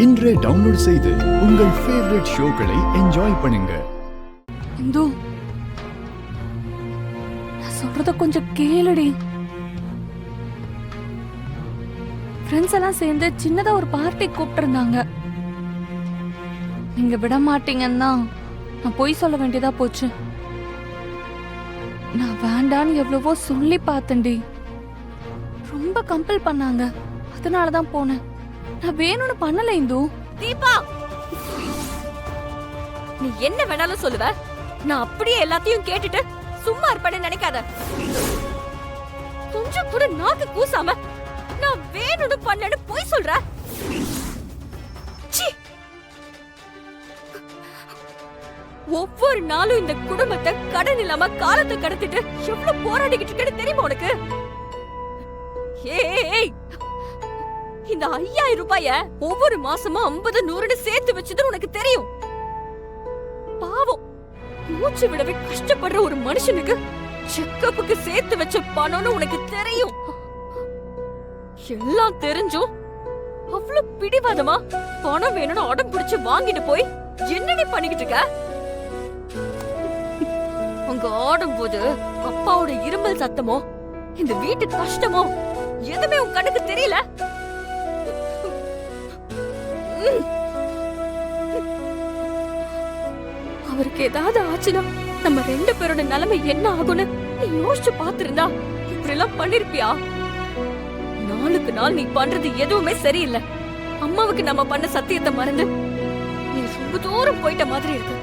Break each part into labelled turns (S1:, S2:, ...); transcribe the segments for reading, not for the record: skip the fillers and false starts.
S1: இன்றே டவுன்லோட் செய்து உங்கள் ஃபேவரட் ஷோக்களை என்ஜாய் பண்ணுங்க.
S2: இந்து, நான் சொல்றத கொஞ்சம் கேளுடி. ஃப்ரெண்ட்ஸ் எல்லாம் சேர்ந்து சின்னதா ஒரு பார்ட்டி கூப்பிட்டிருந்தாங்க. நீங்க விட மாட்டீங்கன்னா நான் பொய் சொல்ல வேண்டியதா போச்சு. நான் வேண்டான்னு எவ்வளவோ சொல்லி பார்த்தேன்டி. ரொம்ப கம்பல் பண்ணாங்க, அதனாலதான் போனேன். நான் வேணும்னு பண்ணல இந்து.
S3: தீபா, நீ என்ன வேணாலும் சொல்லுவ. நான் அப்படியே எல்லாத்தையும் கேட்டுட்டு சும்மா இருப்பேன்னு நினைக்காத. கொஞ்சம் கூட நாக்கு கூசாம நான் வேணும்னு பண்ணேன்னு போய் சொல்ற. ஒவ்வொரு நாளும் இந்த குடும்பத்தை கடன் இல்லாம காலத்தை கடத்திட்டு எவ்வளவு போராடிக்கிட்டு இருக்கேன்னு தெரியுமா உனக்கு? ஏய், இந்த 5000 ரூபாய ஒவ்வொரு மாசமும் 50 100 சேர்த்து வச்சது உனக்கு தெரியும். பாவம், மூச்சு விடவே கஷ்டப்படுற ஒரு மனுஷனுக்கு செக்கப்புக்கு சேர்த்து வச்ச பணம்னு உனக்கு தெரியும். எல்லாம் தெரிஞ்சும் அவ்வளவு பிடிவாதமா பணம் வேணும்னு அடம் பிடிச்சு வாங்கிட்டு போய் என்னடி பண்ணிக்கிட்டு இருக்க? உங்க ஆடும் போது அப்பாவோட இருமல் சத்தமோ இந்த வீட்டு கஷ்டமோ எதுவுமே உன் கண்ணுக்கு தெரியல. அவருக்கு ஏதாவது ஆச்சுன்னா நம்ம 2 பேரோட நிலைமை என்ன ஆகும்னு நீ யோசிச்சு பாத்திருந்தா இப்படி எல்லாம் பண்ணிருப்பியா? நாளுக்கு நாள் நீ பண்றது எதுவுமே சரியில்லை. அம்மாவுக்கு நம்ம பண்ண சத்தியத்தை மறந்து நீ ரொம்ப தூரம் போயிட்ட மாதிரி இருக்கு.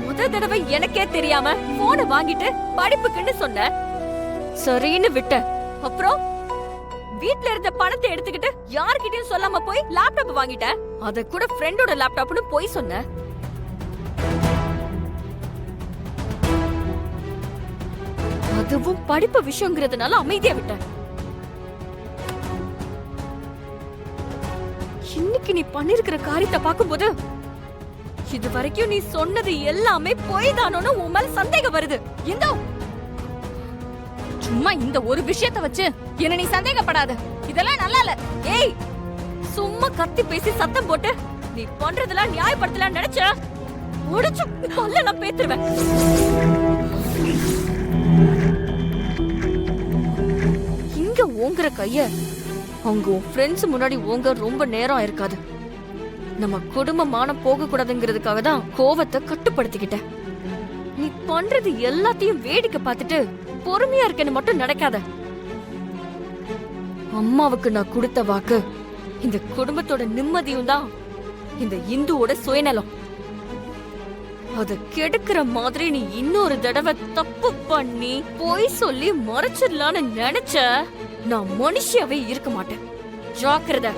S3: முத தடவை எனக்கே தெரியாம போனை வாங்கிட்டு படிப்புக்குன்னு சொன்ன, சரின்னு விட்ட. அப்புறம் வீட்ல இருந்த பணத்தை எடுத்துக்கிட்டு யார்கிட்டயும் சொல்லாம போய் லேப்டாப் வாங்கிட்ட. அத கூட ஃப்ரெண்டோட லேப்டாப்னு போய் சொன்ன. அதுவும் படிப்பு விஷயங்கிறதுனால அமைதியா விட்ட. இன்னைக்கு நீ பண்ணிருக்கிற காரியத்தை பார்க்கும்போது இது வரைக்கும் நீ சொன்னது எல்லாமே பொய் தானோன்னு உன் மேல சந்தேகம் வருது. இந்தோ,
S2: சும்மா இந்த ஒரு விஷயத்தை வச்சு என்ன நீ சந்தேகப்படாத. இதெல்லாம் நல்லா இல்ல.
S3: ஏய், சும்மா கத்தி பேசி சத்தம் போட்டு நீ பண்றதெல்லாம் நியாயப்படுத்தலாம் நினைச்ச முடிச்சு பல்லெல்லாம் பேத்துருவேன். இங்க ஓங்குற கைய அவங்க உன் ஃப்ரெண்ட்ஸ் முன்னாடி ஓங்க ரொம்ப நேரம் இருக்காது. நம்ம குடும்பமான போக கூடாதுங்கிறதுக்காக தான் கோவத்தை கட்டுப்படுத்திக்கிட்ட. நீ பண்றது எல்லாத்தையும் வேடிக்கை பார்த்துட்டு பொறுமையா இருக்கேன்னு மட்டும் நினைக்காத. அம்மாவுக்கு நான் கொடுத்த வாக்கு இந்த குடும்பத்தோட நிம்மதியும் தான் இந்த இந்துவோட சுயநலம். அத கெடுக்கிற மாதிரி நீ இன்னொரு தடவை தப்பு பண்ணி போய் சொல்லி மறைச்சிடலான்னு நினைச்ச நான் மனுஷியாவே இருக்க மாட்டேன். ஜாக்கிரதை.